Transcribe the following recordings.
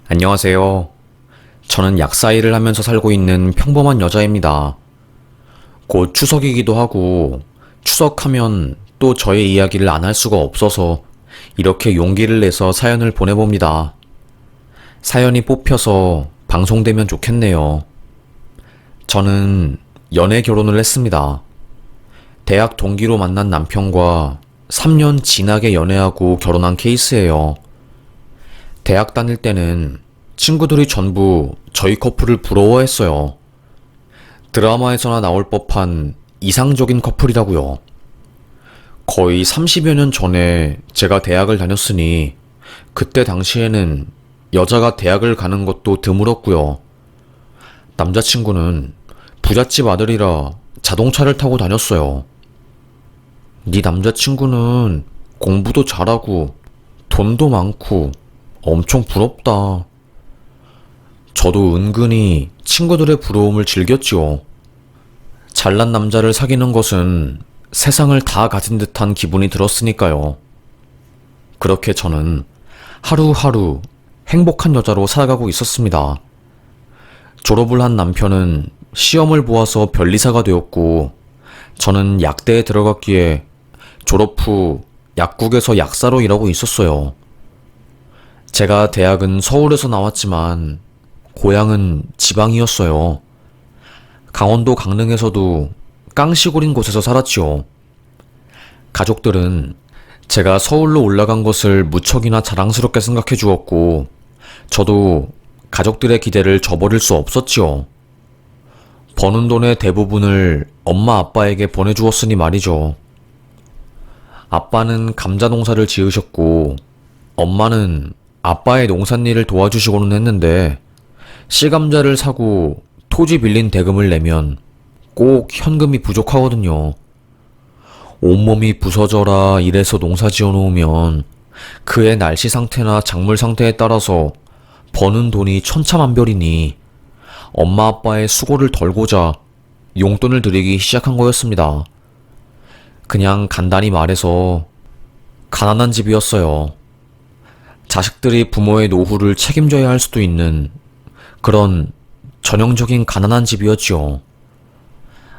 안녕하세요. 저는 약사 일을 하면서 살고 있는 평범한 여자입니다. 곧 추석이기도 하고, 추석하면 또 저의 이야기를 안 할 수가 없어서 이렇게 용기를 내서 사연을 보내봅니다. 사연이 뽑혀서 방송되면 좋겠네요. 저는 연애 결혼을 했습니다. 대학 동기로 만난 남편과 3년 진하게 연애하고 결혼한 케이스예요. 대학 다닐 때는 친구들이 전부 저희 커플을 부러워했어요. 드라마에서나 나올 법한 이상적인 커플이라고요. 거의 30여 년 전에 제가 대학을 다녔으니 그때 당시에는 여자가 대학을 가는 것도 드물었고요. 남자친구는 부잣집 아들이라 자동차를 타고 다녔어요. 네 남자친구는 공부도 잘하고 돈도 많고 엄청 부럽다. 저도 은근히 친구들의 부러움을 즐겼죠. 잘난 남자를 사귀는 것은 세상을 다 가진 듯한 기분이 들었으니까요. 그렇게 저는 하루하루 행복한 여자로 살아가고 있었습니다. 졸업을 한 남편은 시험을 보아서 변리사가 되었고, 저는 약대에 들어갔기에 졸업 후 약국에서 약사로 일하고 있었어요. 제가 대학은 서울에서 나왔지만 고향은 지방이었어요. 강원도 강릉에서도 깡시골인 곳에서 살았지요. 가족들은 제가 서울로 올라간 것을 무척이나 자랑스럽게 생각해 주었고, 저도 가족들의 기대를 저버릴 수 없었지요. 버는 돈의 대부분을 엄마 아빠에게 보내주었으니 말이죠. 아빠는 감자 농사를 지으셨고, 엄마는 아빠의 농산일을 도와주시고는 했는데, 씨감자를 사고 토지 빌린 대금을 내면 꼭 현금이 부족하거든요. 온몸이 부서져라 이래서 농사 지어 놓으면 그의 날씨 상태나 작물 상태에 따라서 버는 돈이 천차만별이니 엄마 아빠의 수고를 덜고자 용돈을 드리기 시작한 거였습니다. 그냥 간단히 말해서 가난한 집이었어요. 자식들이 부모의 노후를 책임져야 할 수도 있는 그런 전형적인 가난한 집이었지요.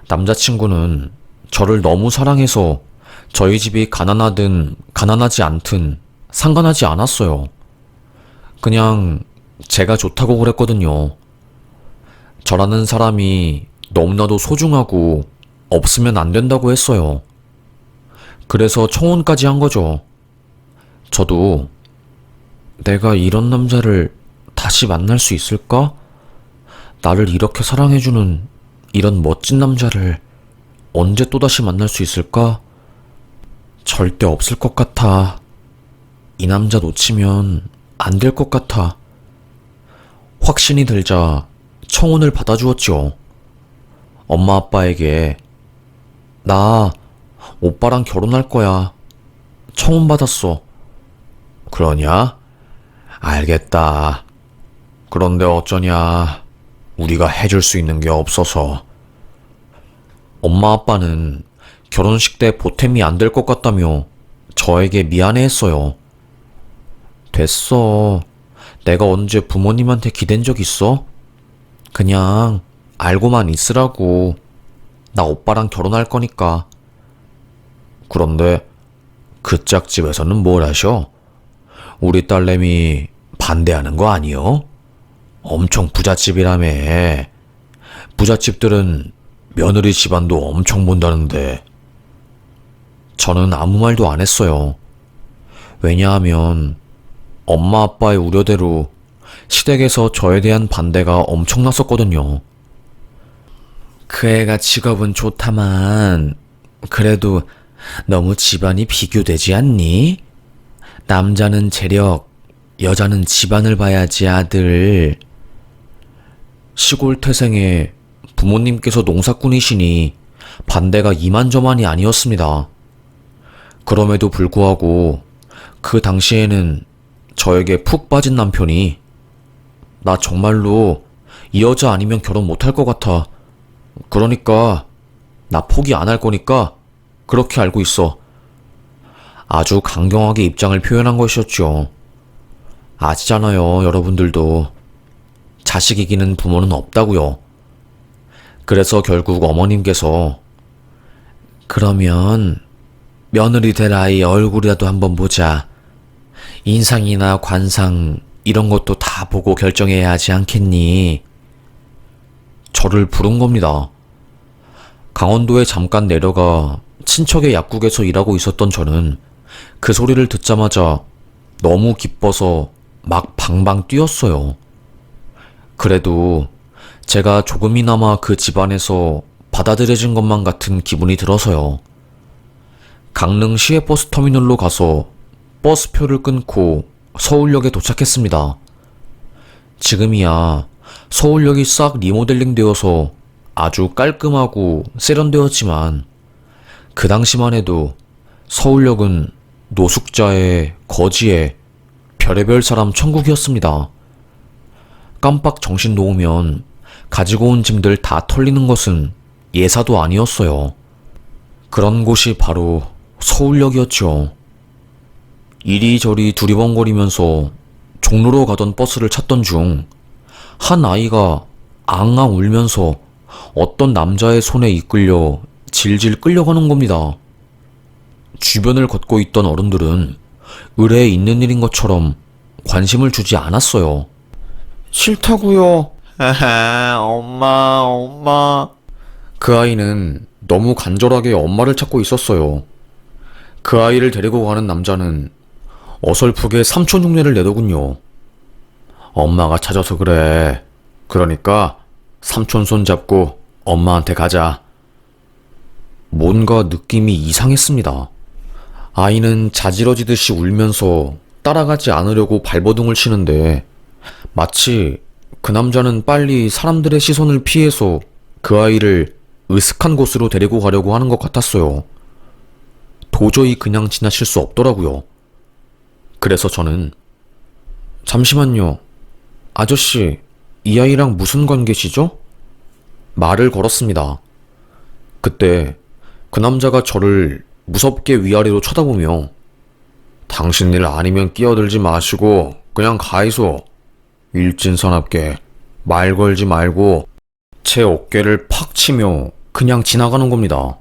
남자친구는 저를 너무 사랑해서 저희 집이 가난하든 가난하지 않든 상관하지 않았어요. 그냥 제가 좋다고 그랬거든요. 저라는 사람이 너무나도 소중하고 없으면 안 된다고 했어요. 그래서 청혼까지 한 거죠. 저도 내가 이런 남자를 다시 만날 수 있을까? 나를 이렇게 사랑해주는 이런 멋진 남자를 언제 또다시 만날 수 있을까? 절대 없을 것 같아. 이 남자 놓치면 안 될 것 같아. 확신이 들자 청혼을 받아주었지요. 엄마 아빠에게 나 오빠랑 결혼할 거야. 청혼 받았어. 그러냐? 알겠다. 그런데 어쩌냐. 우리가 해줄 수 있는 게 없어서. 엄마 아빠는 결혼식 때 보탬이 안 될 것 같다며 저에게 미안해했어요. 됐어. 내가 언제 부모님한테 기댄 적 있어? 그냥 알고만 있으라고. 나 오빠랑 결혼할 거니까. 그런데 그 짝집에서는 뭘 하셔? 우리 딸내미 반대하는 거 아니요? 엄청 부잣집이라며. 부잣집들은 며느리 집안도 엄청 본다는데. 저는 아무 말도 안 했어요. 왜냐하면 엄마 아빠의 우려대로 시댁에서 저에 대한 반대가 엄청났었거든요. 그 애가 직업은 좋다만 그래도 너무 집안이 비교되지 않니? 남자는 재력, 여자는 집안을 봐야지 아들. 시골 태생에 부모님께서 농사꾼이시니 반대가 이만저만이 아니었습니다. 그럼에도 불구하고 그 당시에는 저에게 푹 빠진 남편이 나 정말로 이 여자 아니면 결혼 못할 것 같아. 그러니까 나 포기 안 할 거니까 그렇게 알고 있어. 아주 강경하게 입장을 표현한 것이었죠. 아시잖아요, 여러분들도. 자식 이기는 부모는 없다고요. 그래서 결국 어머님께서 그러면 며느리 될 아이 얼굴이라도 한번 보자. 인상이나 관상 이런 것도 다 보고 결정해야 하지 않겠니? 저를 부른 겁니다. 강원도에 잠깐 내려가 친척의 약국에서 일하고 있었던 저는 그 소리를 듣자마자 너무 기뻐서 막 방방 뛰었어요. 그래도 제가 조금이나마 그 집안에서 받아들여진 것만 같은 기분이 들어서요. 강릉 시외버스터미널로 가서 버스표를 끊고 서울역에 도착했습니다. 지금이야 서울역이 싹 리모델링 되어서 아주 깔끔하고 세련되었지만 그 당시만 해도 서울역은 노숙자에 거지에 별의별 사람 천국이었습니다. 깜빡 정신 놓으면 가지고 온 짐들 다 털리는 것은 예사도 아니었어요. 그런 곳이 바로 서울역이었죠. 이리저리 두리번거리면서 종로로 가던 버스를 찾던 중 한 아이가 앙앙 울면서 어떤 남자의 손에 이끌려 질질 끌려가는 겁니다. 주변을 걷고 있던 어른들은 의뢰에 있는 일인 것처럼 관심을 주지 않았어요. 싫다고요. 엄마. 그 아이는 너무 간절하게 엄마를 찾고 있었어요. 그 아이를 데리고 가는 남자는 어설프게 삼촌 흉내를 내더군요. 엄마가 찾아서 그래. 그러니까 삼촌 손 잡고 엄마한테 가자. 뭔가 느낌이 이상했습니다. 아이는 자지러지듯이 울면서 따라가지 않으려고 발버둥을 치는데 마치 그 남자는 빨리 사람들의 시선을 피해서 그 아이를 으슥한 곳으로 데리고 가려고 하는 것 같았어요. 도저히 그냥 지나칠 수 없더라고요. 그래서 저는 잠시만요. 아저씨, 이 아이랑 무슨 관계시죠? 말을 걸었습니다. 그때 그 남자가 저를 무섭게 위아래로 쳐다보며 당신 일 아니면 끼어들지 마시고 그냥 가이소. 일진사납게 말 걸지 말고 제 어깨를 팍 치며 그냥 지나가는 겁니다.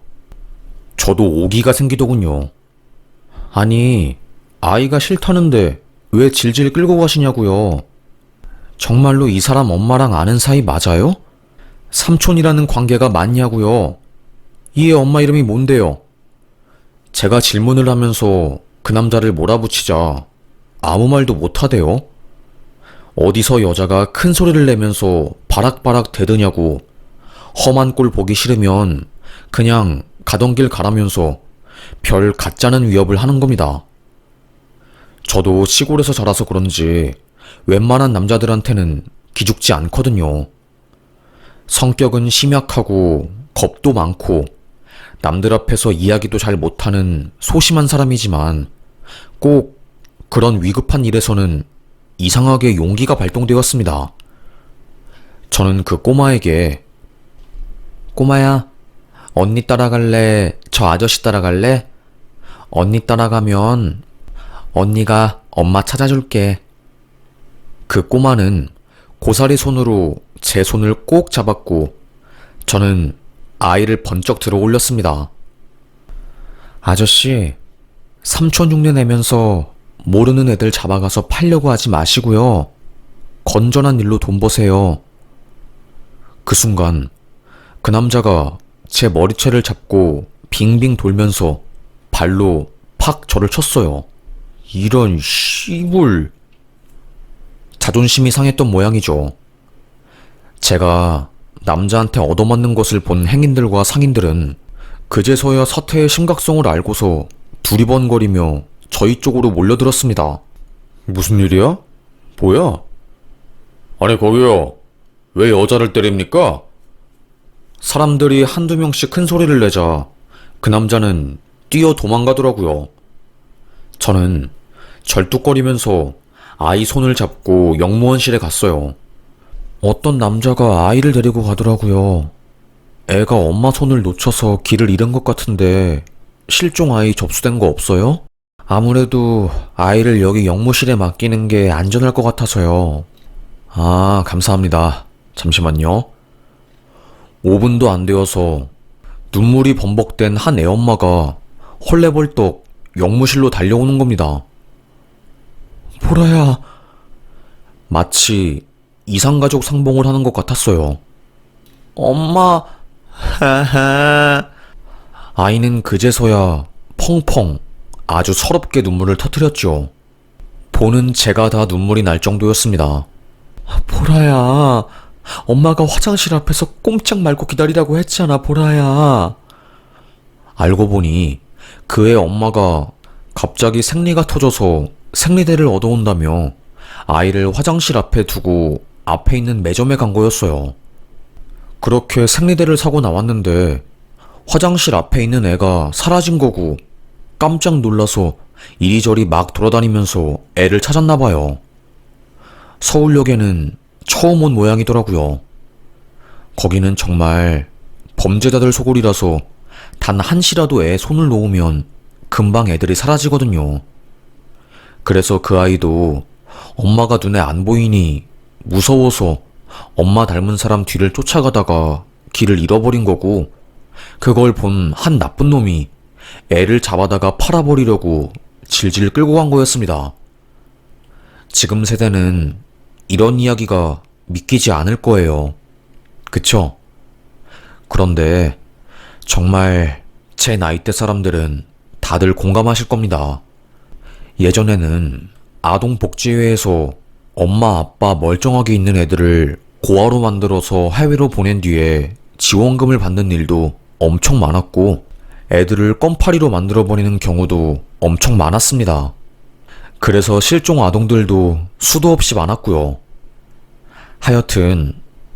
저도 오기가 생기더군요. 아니, 아이가 싫다는데 왜 질질 끌고 가시냐고요. 정말로 이 사람 엄마랑 아는 사이 맞아요? 삼촌이라는 관계가 맞냐고요. 이 애 엄마 이름이 뭔데요? 제가 질문을 하면서 그 남자를 몰아붙이자 아무 말도 못하대요. 어디서 여자가 큰 소리를 내면서 바락바락 대드냐고. 험한 꼴 보기 싫으면 그냥 가던 길 가라면서 별 같자는 위협을 하는 겁니다. 저도 시골에서 자라서 그런지 웬만한 남자들한테는 기죽지 않거든요. 성격은 심약하고 겁도 많고 남들 앞에서 이야기도 잘 못하는 소심한 사람이지만 꼭 그런 위급한 일에서는 이상하게 용기가 발동되었습니다. 저는 그 꼬마에게 꼬마야, 언니 따라갈래? 저 아저씨 따라갈래? 언니 따라가면 언니가 엄마 찾아줄게. 그 꼬마는 고사리 손으로 제 손을 꼭 잡았고 저는 아이를 번쩍 들어 올렸습니다. 아저씨, 삼촌 흉내 내면서 모르는 애들 잡아가서 팔려고 하지 마시고요. 건전한 일로 돈 버세요. 그 순간 그 남자가 제 머리채를 잡고 빙빙 돌면서 발로 팍 저를 쳤어요. 이런 씨불. 자존심이 상했던 모양이죠. 제가 남자한테 얻어맞는 것을 본 행인들과 상인들은 그제서야 사태의 심각성을 알고서 두리번거리며 저희 쪽으로 몰려들었습니다. 무슨 일이야? 뭐야? 아니 거기요. 왜 여자를 때립니까? 사람들이 한두 명씩 큰 소리를 내자 그 남자는 뛰어 도망가더라고요. 저는 절뚝거리면서 아이 손을 잡고 영무원실에 갔어요. 어떤 남자가 아이를 데리고 가더라고요. 애가 엄마 손을 놓쳐서 길을 잃은 것 같은데 실종 아이 접수된 거 없어요? 아무래도 아이를 여기 영무실에 맡기는 게 안전할 것 같아서요. 아, 감사합니다. 잠시만요. 5분도 안 되어서 눈물이 범벅된 한 애엄마가 헐레벌떡 영무실로 달려오는 겁니다. 보라야. 마치 이상가족 상봉을 하는 것 같았어요. 엄마, 하하. 아이는 그제서야 펑펑 아주 서럽게 눈물을 터뜨렸죠. 보는 제가 다 눈물이 날 정도였습니다. 보라야, 엄마가 화장실 앞에서 꼼짝 말고 기다리라고 했잖아, 보라야. 알고 보니 그의 엄마가 갑자기 생리가 터져서 생리대를 얻어온다며 아이를 화장실 앞에 두고 앞에 있는 매점에 간 거였어요. 그렇게 생리대를 사고 나왔는데 화장실 앞에 있는 애가 사라진 거고 깜짝 놀라서 이리저리 막 돌아다니면서 애를 찾았나 봐요. 서울역에는 처음 온 모양이더라고요. 거기는 정말 범죄자들 소굴이라서 단 한시라도 애에 손을 놓으면 금방 애들이 사라지거든요. 그래서 그 아이도 엄마가 눈에 안 보이니 무서워서 엄마 닮은 사람 뒤를 쫓아가다가 길을 잃어버린 거고, 그걸 본 한 나쁜 놈이 애를 잡아다가 팔아버리려고 질질 끌고 간 거였습니다. 지금 세대는 이런 이야기가 믿기지 않을 거예요. 그쵸? 그런데 정말 제 나이대 사람들은 다들 공감하실 겁니다. 예전에는 아동복지회에서 엄마 아빠 멀쩡하게 있는 애들을 고아로 만들어서 해외로 보낸 뒤에 지원금을 받는 일도 엄청 많았고, 애들을 껌파리로 만들어버리는 경우도 엄청 많았습니다. 그래서 실종 아동들도 수도 없이 많았고요. 하여튼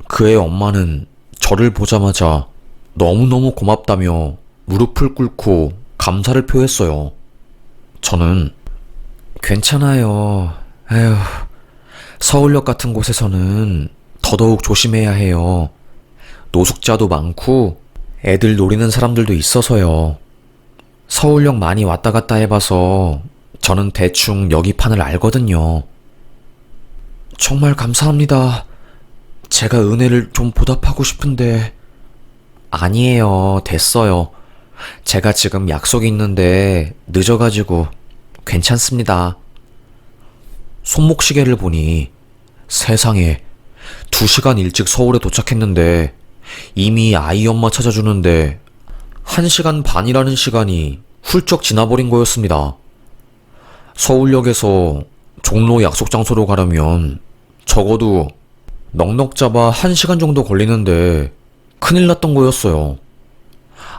그의 엄마는 저를 보자마자 너무너무 고맙다며 무릎을 꿇고 감사를 표했어요. 저는 괜찮아요. 에휴, 서울역 같은 곳에서는 더더욱 조심해야 해요. 노숙자도 많고 애들 노리는 사람들도 있어서요. 서울역 많이 왔다 갔다 해봐서 저는 대충 여기 판을 알거든요. 정말 감사합니다. 제가 은혜를 좀 보답하고 싶은데. 아니에요. 됐어요. 제가 지금 약속이 있는데 늦어가지고 괜찮습니다. 손목시계를 보니 세상에 2시간 일찍 서울에 도착했는데 이미 아이 엄마 찾아주는데 1시간 반이라는 시간이 훌쩍 지나버린 거였습니다. 서울역에서 종로 약속 장소로 가려면 적어도 넉넉 잡아 1시간 정도 걸리는데 큰일 났던 거였어요.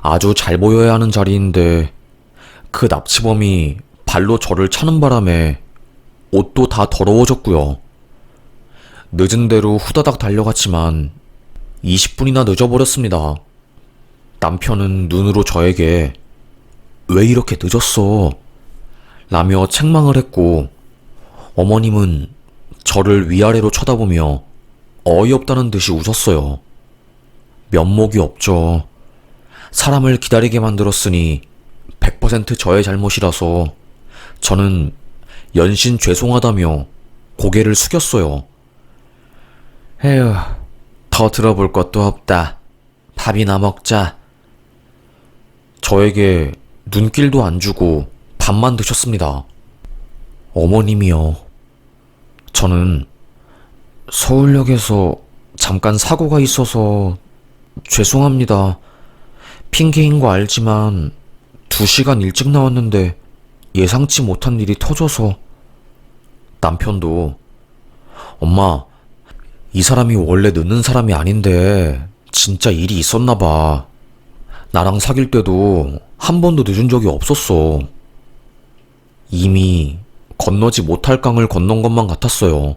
아주 잘 보여야 하는 자리인데 그 납치범이 발로 저를 차는 바람에 옷도 다 더러워졌고요. 늦은 대로 후다닥 달려갔지만 20분이나 늦어버렸습니다. 남편은 눈으로 저에게 "왜 이렇게 늦었어?" 라며 책망을 했고, 어머님은 저를 위아래로 쳐다보며 어이없다는 듯이 웃었어요. 면목이 없죠. 사람을 기다리게 만들었으니 100% 저의 잘못이라서 저는 연신 죄송하다며 고개를 숙였어요. 에휴, 더 들어볼 것도 없다. 밥이나 먹자. 저에게 눈길도 안 주고 밥만 드셨습니다. 어머님이요. 저는 서울역에서 잠깐 사고가 있어서 죄송합니다. 핑계인 거 알지만 2시간 일찍 나왔는데 예상치 못한 일이 터져서. 남편도 "엄마, 이 사람이 원래 늦는 사람이 아닌데 진짜 일이 있었나 봐. 나랑 사귈 때도 한 번도 늦은 적이 없었어." 이미 건너지 못할 강을 건넌 것만 같았어요.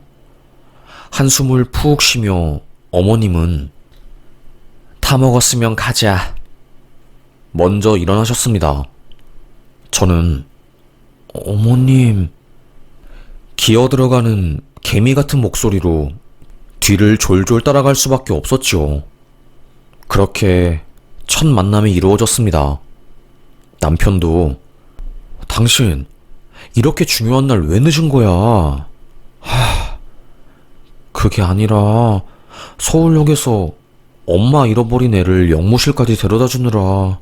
한숨을 푹 쉬며 어머님은 "다 먹었으면 가자." 먼저 일어나셨습니다. 저는 "어머님." 기어 들어가는 개미 같은 목소리로 뒤를 졸졸 따라갈 수밖에 없었죠. 그렇게 첫 만남이 이루어졌습니다. 남편도 "당신 이렇게 중요한 날 왜 늦은 거야? 그게 아니라 서울역에서 엄마 잃어버린 애를 영무실까지 데려다 주느라.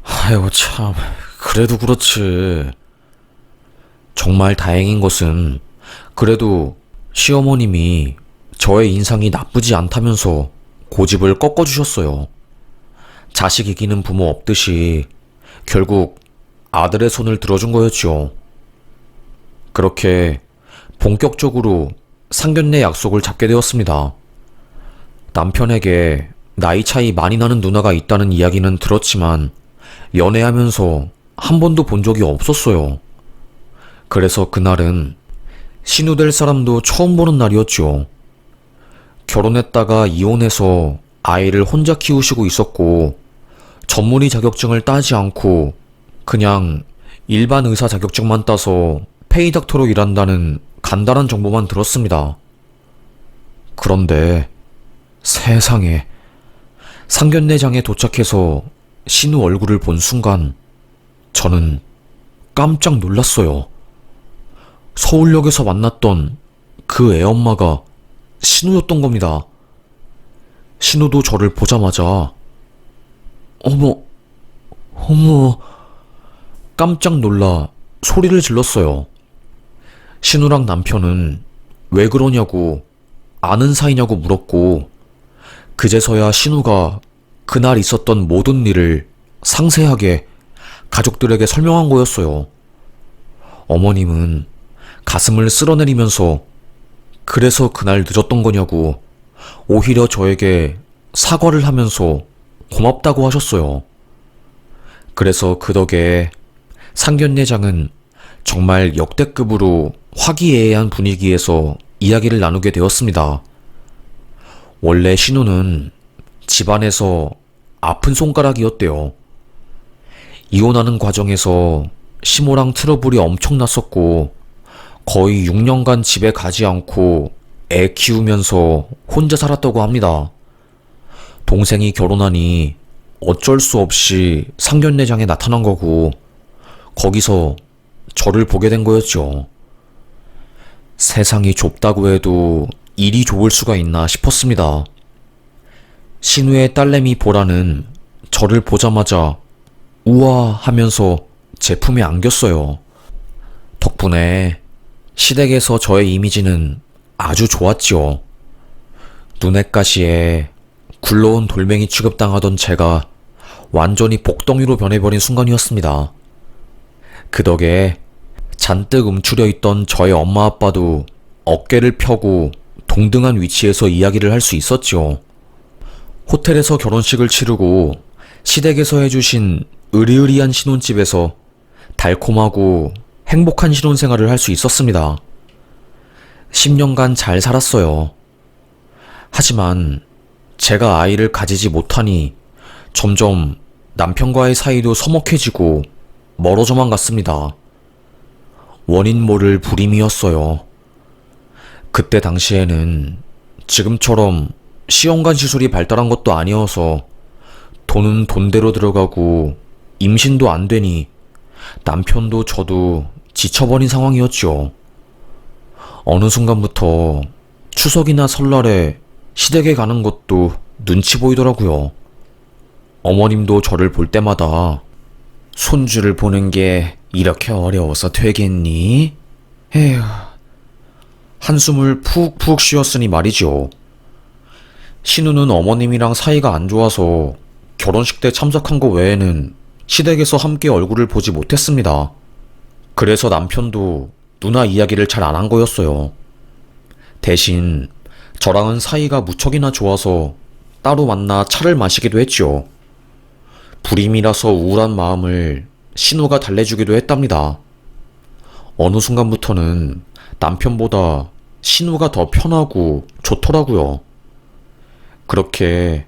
아이고 참, 그래도 그렇지. 정말 다행인 것은 그래도 시어머님이 저의 인상이 나쁘지 않다면서 고집을 꺾어주셨어요. 자식 이기는 부모 없듯이 결국 아들의 손을 들어준 거였죠. 그렇게 본격적으로 상견례 약속을 잡게 되었습니다. 남편에게 나이 차이 많이 나는 누나가 있다는 이야기는 들었지만 연애하면서 한 번도 본 적이 없었어요. 그래서 그날은 신우될 사람도 처음 보는 날이었죠. 결혼했다가 이혼해서 아이를 혼자 키우시고 있었고 전문의 자격증을 따지 않고 그냥 일반 의사 자격증만 따서 페이닥터로 일한다는 간단한 정보만 들었습니다. 그런데 세상에, 상견례장에 도착해서 신우 얼굴을 본 순간 저는 깜짝 놀랐어요. 서울역에서 만났던 그 애엄마가 신우였던 겁니다. 신우도 저를 보자마자 어머, 어머, 깜짝 놀라 소리를 질렀어요. 신우랑 남편은 왜 그러냐고, 아는 사이냐고 물었고, 그제서야 신우가 그날 있었던 모든 일을 상세하게 가족들에게 설명한 거였어요. 어머님은 가슴을 쓸어내리면서 그래서 그날 늦었던 거냐고 오히려 저에게 사과를 하면서 고맙다고 하셨어요. 그래서 그 덕에 상견례장은 정말 역대급으로 화기애애한 분위기에서 이야기를 나누게 되었습니다. 원래 신우는 집안에서 아픈 손가락이었대요. 이혼하는 과정에서 시모랑 트러블이 엄청났었고 거의 6년간 집에 가지 않고 애 키우면서 혼자 살았다고 합니다. 동생이 결혼하니 어쩔 수 없이 상견례장에 나타난 거고 거기서 저를 보게 된 거였죠. 세상이 좁다고 해도 일이 좋을 수가 있나 싶었습니다. 신우의 딸내미 보라는 저를 보자마자 우와 하면서 제 품에 안겼어요. 덕분에 시댁에서 저의 이미지는 아주 좋았지요. 눈엣가시에 굴러온 돌멩이 취급당하던 제가 완전히 복덩이로 변해버린 순간이었습니다. 그 덕에 잔뜩 움츠려 있던 저의 엄마 아빠도 어깨를 펴고 동등한 위치에서 이야기를 할 수 있었죠. 호텔에서 결혼식을 치르고 시댁에서 해주신 으리으리한 신혼집에서 달콤하고 행복한 신혼생활을 할 수 있었습니다. 10년간 잘 살았어요. 하지만 제가 아이를 가지지 못하니 점점 남편과의 사이도 서먹해지고 멀어져만 갔습니다. 원인 모를 불임이었어요. 그때 당시에는 지금처럼 시험관 시술이 발달한 것도 아니어서 돈은 돈대로 들어가고 임신도 안 되니 남편도 저도 지쳐버린 상황이었죠. 어느 순간부터 추석이나 설날에 시댁에 가는 것도 눈치 보이더라고요. 어머님도 저를 볼 때마다 손주를 보는 게 이렇게 어려워서 되겠니? 에휴, 한숨을 푹푹 쉬었으니 말이죠. 신우는 어머님이랑 사이가 안 좋아서 결혼식 때 참석한 거 외에는 시댁에서 함께 얼굴을 보지 못했습니다. 그래서 남편도 누나 이야기를 잘 안 한 거였어요. 대신 저랑은 사이가 무척이나 좋아서 따로 만나 차를 마시기도 했죠. 불임이라서 우울한 마음을 신우가 달래주기도 했답니다. 어느 순간부터는 남편보다 신우가 더 편하고 좋더라고요. 그렇게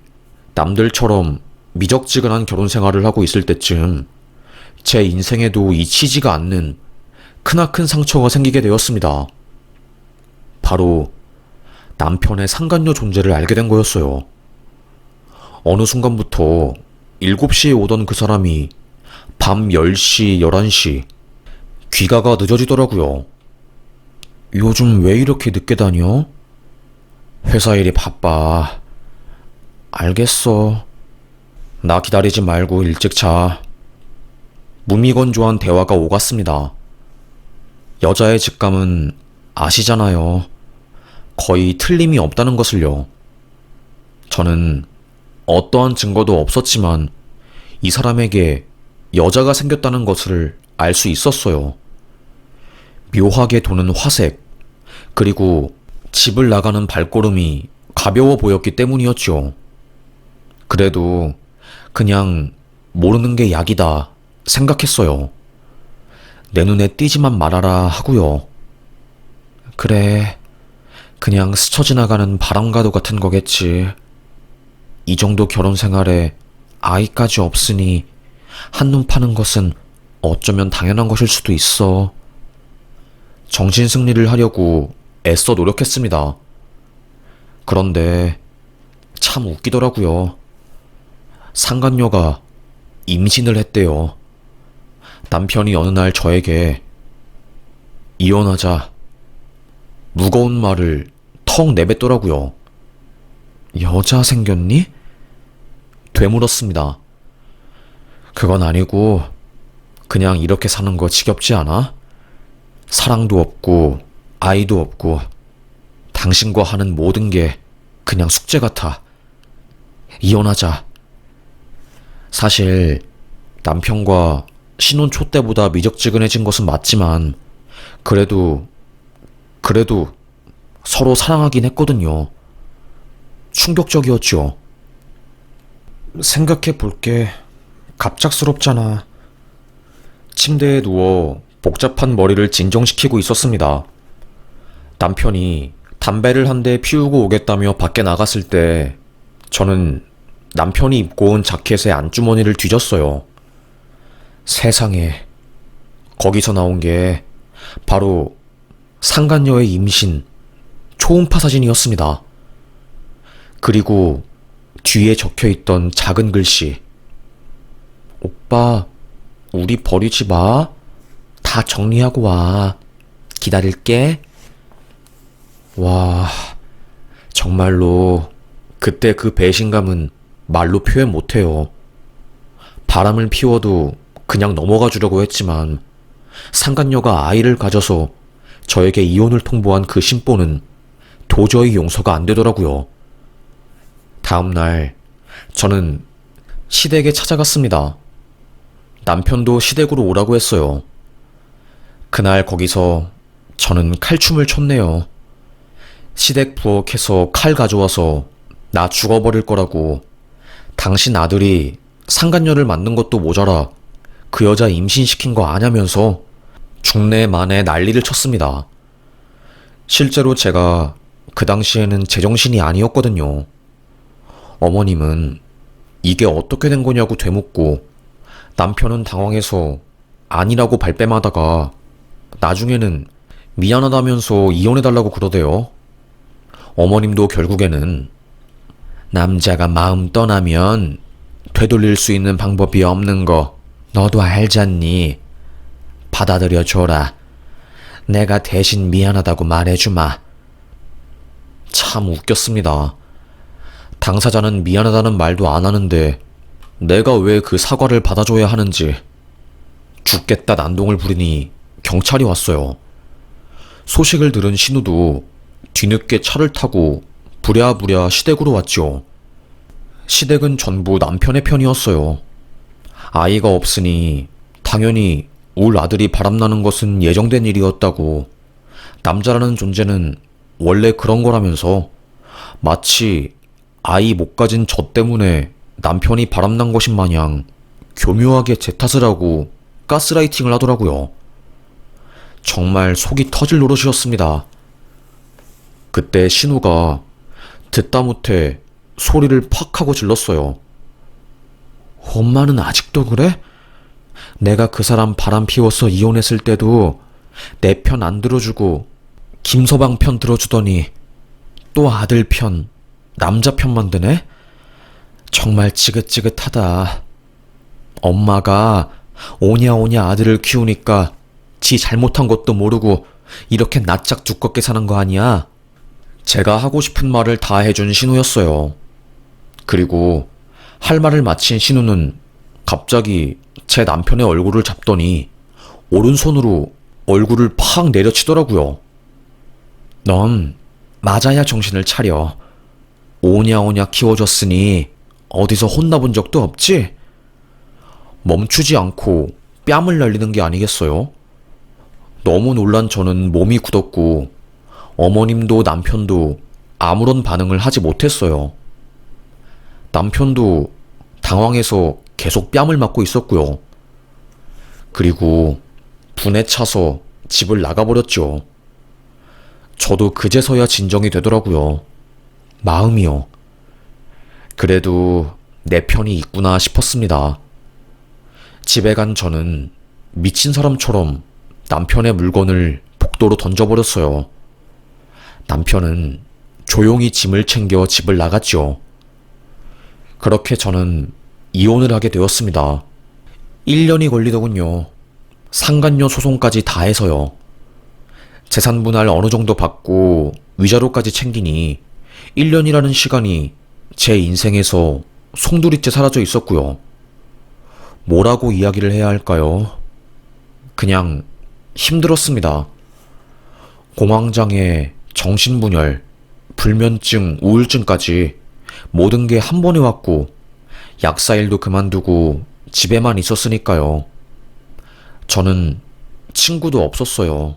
남들처럼 미적지근한 결혼 생활을 하고 있을 때쯤 제 인생에도 잊히지가 않는 크나큰 상처가 생기게 되었습니다. 바로 남편의 상간녀 존재를 알게 된 거였어요. 어느 순간부터 7시에 오던 그 사람이 밤 10시, 11시. 귀가가 늦어지더라고요. 요즘 왜 이렇게 늦게 다녀? 회사 일이 바빠. 알겠어. 나 기다리지 말고 일찍 자. 무미건조한 대화가 오갔습니다. 여자의 직감은 아시잖아요. 거의 틀림이 없다는 것을요. 저는 어떠한 증거도 없었지만 이 사람에게 여자가 생겼다는 것을 알 수 있었어요. 묘하게 도는 화색, 그리고 집을 나가는 발걸음이 가벼워 보였기 때문이었죠. 그래도 그냥 모르는 게 약이다 생각했어요. 내 눈에 띄지만 말아라 하고요. 그래, 그냥 스쳐 지나가는 바람과도 같은 거겠지. 이 정도 결혼 생활에 아이까지 없으니 한눈 파는 것은 어쩌면 당연한 것일 수도 있어. 정신 승리를 하려고 애써 노력했습니다. 그런데 참 웃기더라고요. 상간녀가 임신을 했대요. 남편이 어느 날 저에게 이혼하자 무거운 말을 턱 내뱉더라고요. 여자 생겼니? 되물었습니다. 그건 아니고 그냥 이렇게 사는 거 지겹지 않아? 사랑도 없고 아이도 없고 당신과 하는 모든 게 그냥 숙제 같아. 이혼하자. 사실 남편과 신혼 초 때보다 미적지근해진 것은 맞지만 그래도 서로 사랑하긴 했거든요. 충격적이었죠. 생각해 볼게. 갑작스럽잖아. 침대에 누워 복잡한 머리를 진정시키고 있었습니다. 남편이 담배를 한 대 피우고 오겠다며 밖에 나갔을 때 저는 남편이 입고 온 자켓의 안주머니를 뒤졌어요. 세상에, 거기서 나온 게 바로 상간녀의 임신 초음파 사진이었습니다. 그리고 뒤에 적혀있던 작은 글씨. 오빠, 우리 버리지 마. 다 정리하고 와. 기다릴게. 와, 정말로 그때 그 배신감은 말로 표현 못해요. 바람을 피워도 그냥 넘어가 주려고 했지만 상간녀가 아이를 가져서 저에게 이혼을 통보한 그 심보는 도저히 용서가 안 되더라고요. 다음날 저는 시댁에 찾아갔습니다. 남편도 시댁으로 오라고 했어요. 그날 거기서 저는 칼춤을 췄네요. 시댁 부엌에서 칼 가져와서 나 죽어버릴 거라고, 당신 아들이 상간녀를 만든 것도 모자라 그 여자 임신시킨 거 아냐면서 중내 만에 난리를 쳤습니다. 실제로 제가 그 당시에는 제정신이 아니었거든요. 어머님은 이게 어떻게 된 거냐고 되묻고 남편은 당황해서 아니라고 발뺌하다가 나중에는 미안하다면서 이혼해달라고 그러대요. 어머님도 결국에는 남자가 마음 떠나면 되돌릴 수 있는 방법이 없는 거 너도 알잖니. 받아들여줘라. 내가 대신 미안하다고 말해주마. 참 웃겼습니다. 당사자는 미안하다는 말도 안 하는데 내가 왜 그 사과를 받아줘야 하는지. 죽겠다 난동을 부리니 경찰이 왔어요. 소식을 들은 신우도 뒤늦게 차를 타고 부랴부랴 시댁으로 왔죠. 시댁은 전부 남편의 편이었어요. 아이가 없으니 당연히 울 아들이 바람나는 것은 예정된 일이었다고, 남자라는 존재는 원래 그런 거라면서 마치 아이 못 가진 저 때문에 남편이 바람난 것인 마냥 교묘하게 제 탓을 하고 가스라이팅을 하더라고요. 정말 속이 터질 노릇이었습니다. 그때 신우가 듣다 못해 소리를 팍 하고 질렀어요. 엄마는 아직도 그래? 내가 그 사람 바람 피워서 이혼했을 때도 내 편 안 들어주고 김서방 편 들어주더니 또 아들 편, 남자 편만 드네? 정말 지긋지긋하다. 엄마가 오냐오냐 아들을 키우니까 지 잘못한 것도 모르고 이렇게 낯짝 두껍게 사는 거 아니야? 제가 하고 싶은 말을 다 해준 신우였어요. 그리고 할 말을 마친 신우는 갑자기 제 남편의 얼굴을 잡더니 오른손으로 얼굴을 팍 내려치더라고요. 넌 맞아야 정신을 차려. 오냐오냐 키워줬으니 어디서 혼나본 적도 없지? 멈추지 않고 뺨을 날리는 게 아니겠어요? 너무 놀란 저는 몸이 굳었고 어머님도 남편도 아무런 반응을 하지 못했어요. 남편도 당황해서 계속 뺨을 맞고 있었고요. 그리고 분에 차서 집을 나가버렸죠. 저도 그제서야 진정이 되더라고요. 마음이요. 그래도 내 편이 있구나 싶었습니다. 집에 간 저는 미친 사람처럼 남편의 물건을 복도로 던져버렸어요. 남편은 조용히 짐을 챙겨 집을 나갔죠. 그렇게 저는 이혼을 하게 되었습니다. 1년이 걸리더군요. 상간녀 소송까지 다 해서요. 재산 분할 어느 정도 받고 위자료까지 챙기니 1년이라는 시간이 제 인생에서 송두리째 사라져 있었고요. 뭐라고 이야기를 해야 할까요? 그냥 힘들었습니다. 공황장애, 정신분열, 불면증, 우울증까지 모든 게 한 번에 왔고 약사일도 그만두고 집에만 있었으니까요. 저는 친구도 없었어요.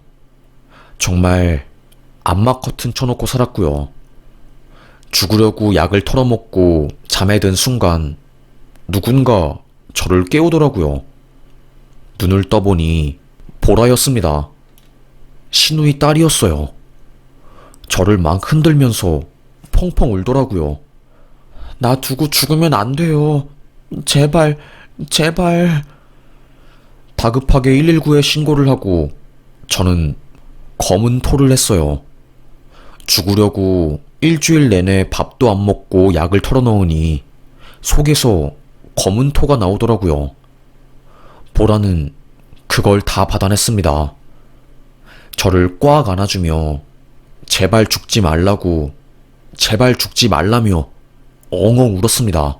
정말 암막 커튼 쳐놓고 살았고요. 죽으려고 약을 털어먹고 잠에 든 순간 누군가 저를 깨우더라고요. 눈을 떠보니 보라였습니다. 신우의 딸이었어요. 저를 막 흔들면서 펑펑 울더라고요. 나 두고 죽으면 안 돼요. 제발, 제발. 다급하게 119에 신고를 하고 저는 검은 토를 했어요. 죽으려고 일주일 내내 밥도 안 먹고 약을 털어넣으니 속에서 검은 토가 나오더라고요. 보라는 그걸 다 받아냈습니다. 저를 꽉 안아주며 제발 죽지 말라고, 제발 죽지 말라며 엉엉 울었습니다.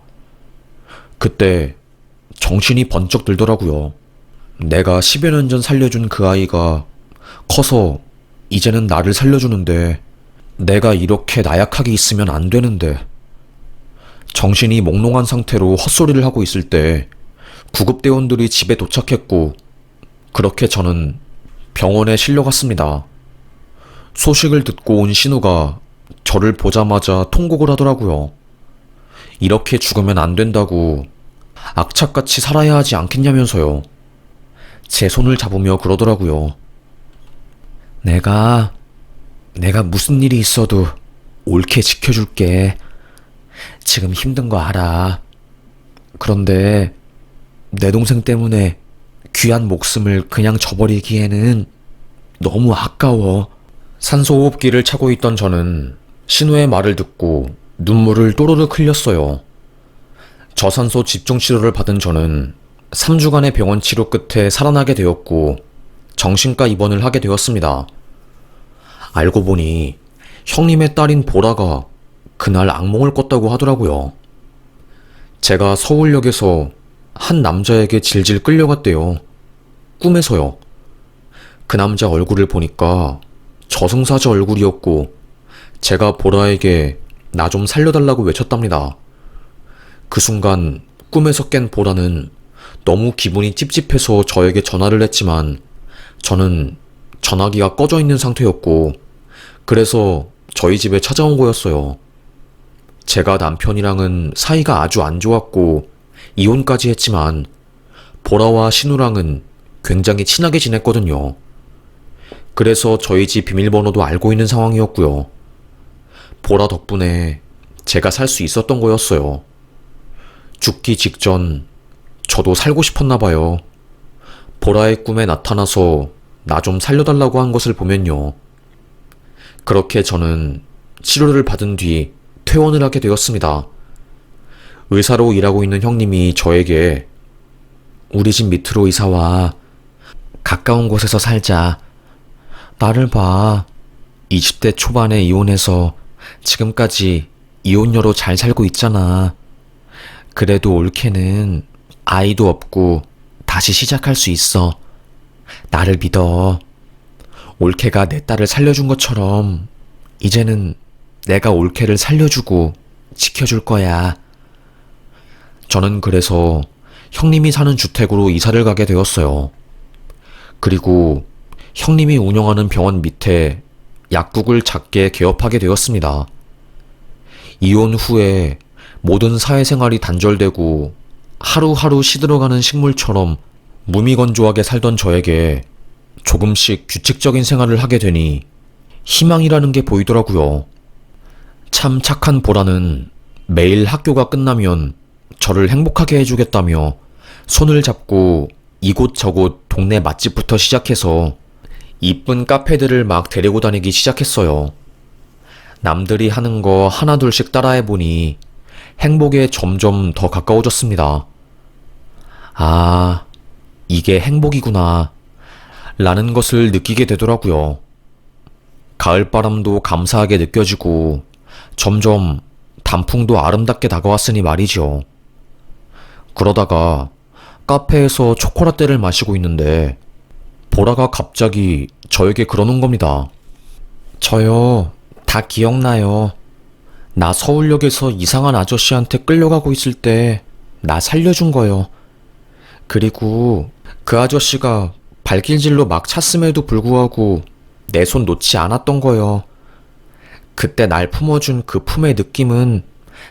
그때 정신이 번쩍 들더라고요. 내가 10여 년 전 살려준 그 아이가 커서 이제는 나를 살려주는데 내가 이렇게 나약하게 있으면 안 되는데. 정신이 몽롱한 상태로 헛소리를 하고 있을 때 구급대원들이 집에 도착했고 그렇게 저는 병원에 실려갔습니다. 소식을 듣고 온 신우가 저를 보자마자 통곡을 하더라고요. 이렇게 죽으면 안 된다고, 악착같이 살아야 하지 않겠냐면서요. 제 손을 잡으며 그러더라고요. 내가 무슨 일이 있어도 옳게 지켜줄게. 지금 힘든 거 알아. 그런데 내 동생 때문에 귀한 목숨을 그냥 저버리기에는 너무 아까워. 산소호흡기를 차고 있던 저는 신우의 말을 듣고 눈물을 또르륵 흘렸어요. 저산소 집중치료를 받은 저는 3주간의 병원 치료 끝에 살아나게 되었고 정신과 입원을 하게 되었습니다. 알고 보니 형님의 딸인 보라가 그날 악몽을 꿨다고 하더라고요. 제가 서울역에서 한 남자에게 질질 끌려갔대요. 꿈에서요. 그 남자 얼굴을 보니까 저승사자 얼굴이었고 제가 보라에게 나 좀 살려달라고 외쳤답니다. 그 순간 꿈에서 깬 보라는 너무 기분이 찝찝해서 저에게 전화를 했지만 저는 전화기가 꺼져 있는 상태였고 그래서 저희 집에 찾아온 거였어요. 제가 남편이랑은 사이가 아주 안 좋았고 이혼까지 했지만 보라와 신우랑은 굉장히 친하게 지냈거든요. 그래서 저희 집 비밀번호도 알고 있는 상황이었고요. 보라 덕분에 제가 살 수 있었던 거였어요. 죽기 직전 저도 살고 싶었나 봐요. 보라의 꿈에 나타나서 나 좀 살려달라고 한 것을 보면요. 그렇게 저는 치료를 받은 뒤 퇴원을 하게 되었습니다. 의사로 일하고 있는 형님이 저에게 우리 집 밑으로 이사 와. 가까운 곳에서 살자. 나를 봐. 20대 초반에 이혼해서 지금까지 이혼녀로 잘 살고 있잖아. 그래도 올케는 아이도 없고 다시 시작할 수 있어. 나를 믿어. 올케가 내 딸을 살려준 것처럼 이제는 내가 올케를 살려주고 지켜줄 거야. 저는 그래서 형님이 사는 주택으로 이사를 가게 되었어요. 그리고 형님이 운영하는 병원 밑에 약국을 작게 개업하게 되었습니다. 이혼 후에 모든 사회생활이 단절되고 하루하루 시들어가는 식물처럼 무미건조하게 살던 저에게 조금씩 규칙적인 생활을 하게 되니 희망이라는 게 보이더라고요. 참 착한 보라는 매일 학교가 끝나면 저를 행복하게 해주겠다며 손을 잡고 이곳저곳 동네 맛집부터 시작해서 이쁜 카페들을 막 데리고 다니기 시작했어요. 남들이 하는 거 하나둘씩 따라해보니 행복에 점점 더 가까워졌습니다. 아, 이게 행복이구나 라는 것을 느끼게 되더라고요. 가을바람도 감사하게 느껴지고 점점 단풍도 아름답게 다가왔으니 말이죠. 그러다가 카페에서 초콜릿떼를 마시고 있는데 보라가 갑자기 저에게 그러는 겁니다. 저요, 다 기억나요. 나 서울역에서 이상한 아저씨한테 끌려가고 있을 때 나 살려준 거요. 그리고 그 아저씨가 발길질로 막 찼음에도 불구하고 내 손 놓지 않았던 거요. 그때 날 품어준 그 품의 느낌은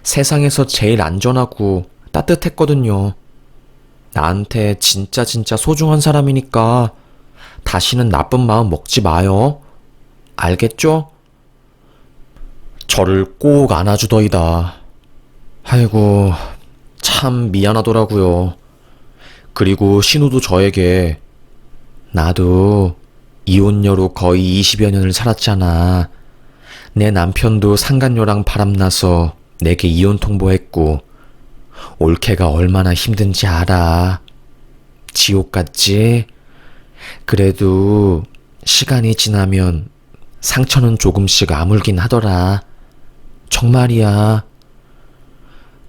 세상에서 제일 안전하고 따뜻했거든요. 나한테 진짜 소중한 사람이니까 다시는 나쁜 마음 먹지 마요. 알겠죠? 저를 꼭 안아주더이다. 아이고, 참 미안하더라고요. 그리고 신우도 저에게 나도 이혼녀로 거의 20여 년을 살았잖아. 내 남편도 상간녀랑 바람나서 내게 이혼 통보했고 올케가 얼마나 힘든지 알아. 지옥 같지? 그래도 시간이 지나면 상처는 조금씩 아물긴 하더라. 정말이야.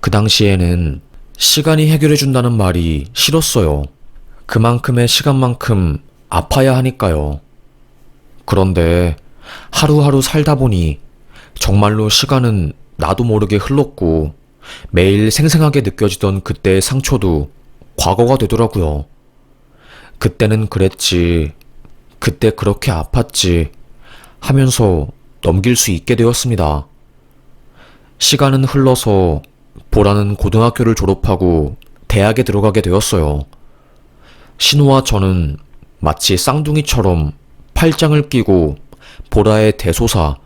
그 당시에는 시간이 해결해준다는 말이 싫었어요. 그만큼의 시간만큼 아파야 하니까요. 그런데 하루하루 살다 보니 정말로 시간은 나도 모르게 흘렀고 매일 생생하게 느껴지던 그때의 상처도 과거가 되더라고요. 그때는 그랬지, 그때 그렇게 아팠지 하면서 넘길 수 있게 되었습니다. 시간은 흘러서 보라는 고등학교를 졸업하고 대학에 들어가게 되었어요. 신우와 저는 마치 쌍둥이처럼 팔짱을 끼고 보라의 대소사,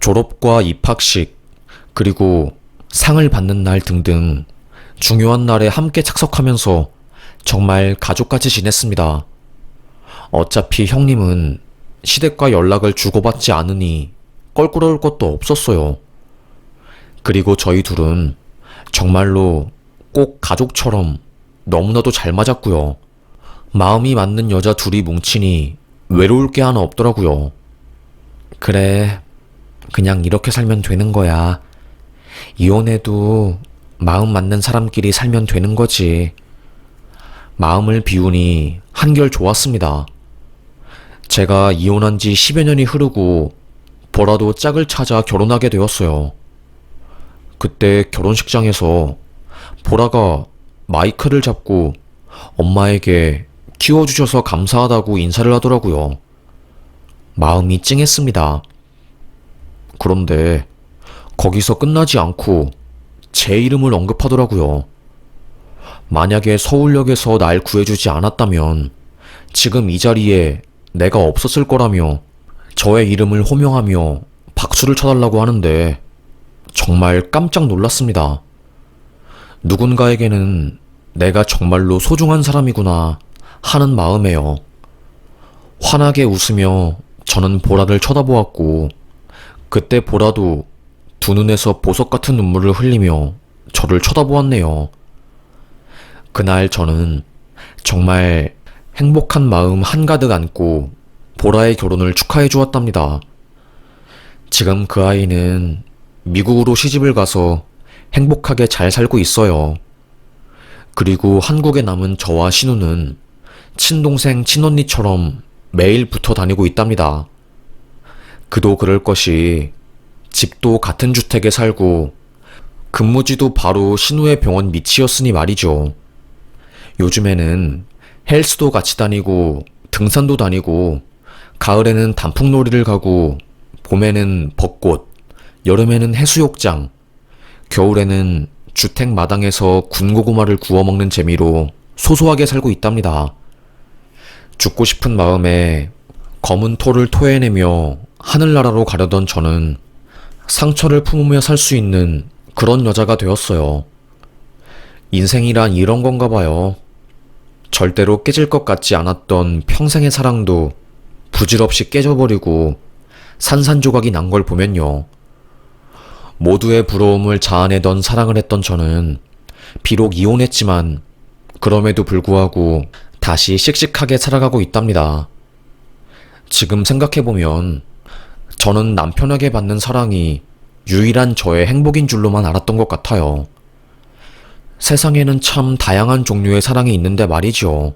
졸업과 입학식, 그리고 상을 받는 날 등등 중요한 날에 함께 착석하면서 정말 가족같이 지냈습니다. 어차피 형님은 시댁과 연락을 주고받지 않으니 껄끄러울 것도 없었어요. 그리고 저희 둘은 정말로 꼭 가족처럼 너무나도 잘 맞았고요. 마음이 맞는 여자 둘이 뭉치니 외로울 게 하나 없더라고요. 그래, 그냥 이렇게 살면 되는 거야. 이혼해도 마음 맞는 사람끼리 살면 되는 거지. 마음을 비우니 한결 좋았습니다. 제가 이혼한 지 10여 년이 흐르고 보라도 짝을 찾아 결혼하게 되었어요. 그때 결혼식장에서 보라가 마이크를 잡고 엄마에게 키워주셔서 감사하다고 인사를 하더라고요. 마음이 찡했습니다. 그런데 거기서 끝나지 않고 제 이름을 언급하더라고요. 만약에 서울역에서 날 구해주지 않았다면 지금 이 자리에 내가 없었을 거라며 저의 이름을 호명하며 박수를 쳐달라고 하는데 정말 깜짝 놀랐습니다. 누군가에게는 내가 정말로 소중한 사람이구나 하는 마음에요. 환하게 웃으며 저는 보라를 쳐다보았고 그때 보라도 두 눈에서 보석 같은 눈물을 흘리며 저를 쳐다보았네요. 그날 저는 정말 행복한 마음 한가득 안고 보라의 결혼을 축하해 주었답니다. 지금 그 아이는 미국으로 시집을 가서 행복하게 잘 살고 있어요. 그리고 한국에 남은 저와 신우는 친동생 친언니처럼 매일 붙어 다니고 있답니다. 그도 그럴 것이 집도 같은 주택에 살고 근무지도 바로 신우의 병원 밑이었으니 말이죠. 요즘에는 헬스도 같이 다니고 등산도 다니고 가을에는 단풍놀이를 가고 봄에는 벚꽃, 여름에는 해수욕장, 겨울에는 주택 마당에서 군고구마를 구워 먹는 재미로 소소하게 살고 있답니다. 죽고 싶은 마음에 검은 토를 토해내며 하늘나라로 가려던 저는 상처를 품으며 살 수 있는 그런 여자가 되었어요. 인생이란 이런 건가 봐요. 절대로 깨질 것 같지 않았던 평생의 사랑도 부질없이 깨져버리고 산산조각이 난 걸 보면요. 모두의 부러움을 자아내던 사랑을 했던 저는 비록 이혼했지만 그럼에도 불구하고 다시 씩씩하게 살아가고 있답니다. 지금 생각해보면 저는 남편에게 받는 사랑이 유일한 저의 행복인 줄로만 알았던 것 같아요. 세상에는 참 다양한 종류의 사랑이 있는데 말이죠.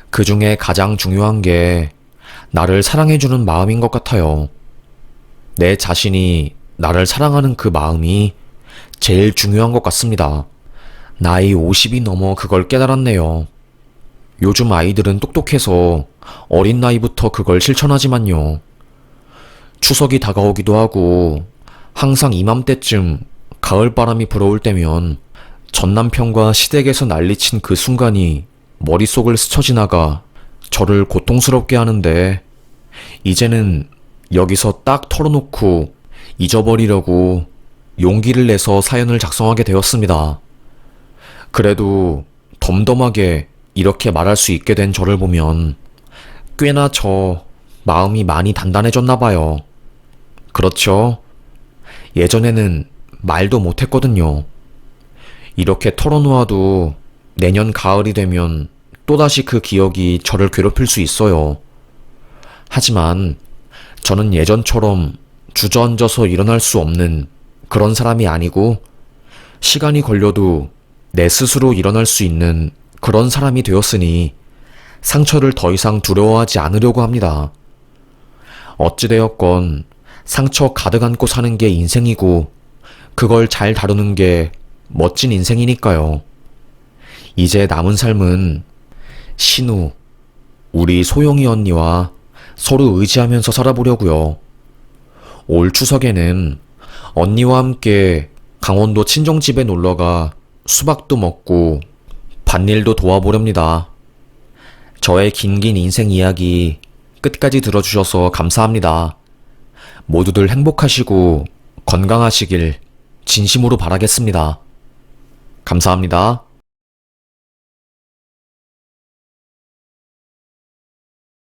그 중에 가장 중요한 게 나를 사랑해주는 마음인 것 같아요. 내 자신이 나를 사랑하는 그 마음이 제일 중요한 것 같습니다. 나이 50이 넘어 그걸 깨달았네요. 요즘 아이들은 똑똑해서 어린 나이부터 그걸 실천하지만요. 추석이 다가오기도 하고 항상 이맘때쯤 가을바람이 불어올 때면 전남편과 시댁에서 난리친 그 순간이 머릿속을 스쳐 지나가 저를 고통스럽게 하는데 이제는 여기서 딱 털어놓고 잊어버리려고 용기를 내서 사연을 작성하게 되었습니다. 그래도 덤덤하게 이렇게 말할 수 있게 된 저를 보면 꽤나 저 마음이 많이 단단해졌나 봐요. 그렇죠? 예전에는 말도 못했거든요. 이렇게 털어놓아도 내년 가을이 되면 또다시 그 기억이 저를 괴롭힐 수 있어요. 하지만 저는 예전처럼 주저앉아서 일어날 수 없는 그런 사람이 아니고 시간이 걸려도 내 스스로 일어날 수 있는 그런 사람이 되었으니 상처를 더 이상 두려워하지 않으려고 합니다. 어찌되었건 상처 가득 안고 사는 게 인생이고 그걸 잘 다루는 게 멋진 인생이니까요. 이제 남은 삶은 신우, 우리 소영이 언니와 서로 의지하면서 살아보려고요. 올 추석에는 언니와 함께 강원도 친정집에 놀러가 수박도 먹고 밭일도 도와보렵니다. 저의 긴긴 인생 이야기 끝까지 들어주셔서 감사합니다. 모두들 행복하시고 건강하시길 진심으로 바라겠습니다. 감사합니다.